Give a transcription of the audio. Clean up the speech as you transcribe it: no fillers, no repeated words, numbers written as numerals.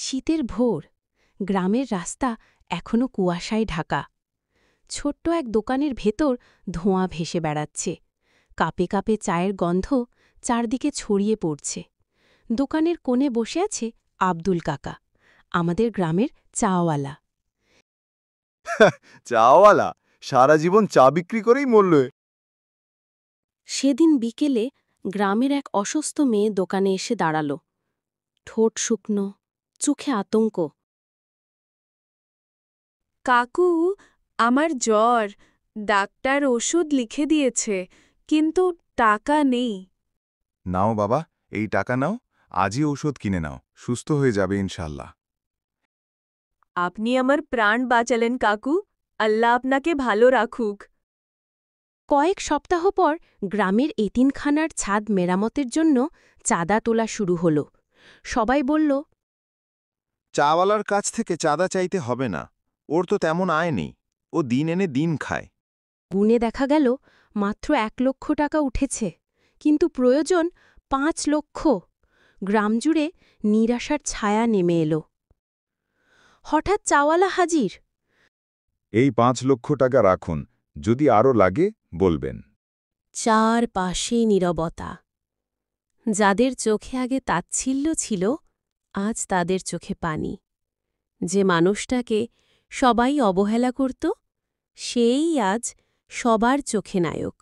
শীতের ভোর, গ্রামের রাস্তা এখনো কুয়াশায় ঢাকা। ছোট্ট এক দোকানের ভেতর ধোঁয়া ভেসে বেড়াচ্ছে, কাপে কাপে চায়ের গন্ধ চারদিকে ছড়িয়ে পড়ছে। দোকানের কোণে বসে আছে আব্দুল কাকা, আমাদের গ্রামের চাওয়ালা। চাওয়ালা সারা জীবন চা বিক্রি করেই মরল। সেদিন বিকেলে গ্রামের এক অসুস্থ মেয়ে দোকানে এসে দাঁড়াল। ঠোঁট শুকনো, চোখে আতঙ্ক। কাকু, আমার জ্বর, ডাক্তার ওষুধ লিখে দিয়েছে, কিন্তু টাকা নেই। নাও বাবা, এই টাকা নাও, আজই ঔষধ কিনে নাও, সুস্থ হয়ে যাবে ইনশাল্লাহ। আপনি আমার প্রাণ বাঁচালেন কাকু, আল্লাহ আপনাকে ভালো রাখুক। কয়েক সপ্তাহ পর গ্রামের এতিমখানার ছাদ মেরামতের জন্য চাঁদা তোলা শুরু হল। সবাই বলল, চাওয়ালার কাছ থেকে চাঁদা চাইতে হবে না, ওর তো তেমন আয় নেই, ও দিন এনে দিন খায়। গুণে দেখা গেল মাত্র ১,০০,০০০ টাকা উঠেছে, কিন্তু প্রয়োজন ৫,০০,০০০। গ্রামজুড়ে নিরাশার ছায়া নেমে এল। হঠাৎ চাওয়ালা হাজির। এই ৫ লক্ষ টাকা রাখুন, যদি আরও লাগে বলবেন। চারপাশে নীরবতা। যাদের চোখে আগে তাচ্ছিল্য ছিল, আজ তাদের চোখে পানি। যে মানুষটাকে সবাই অবহেলা করত, সেই আজ সবার চোখে নায়ক।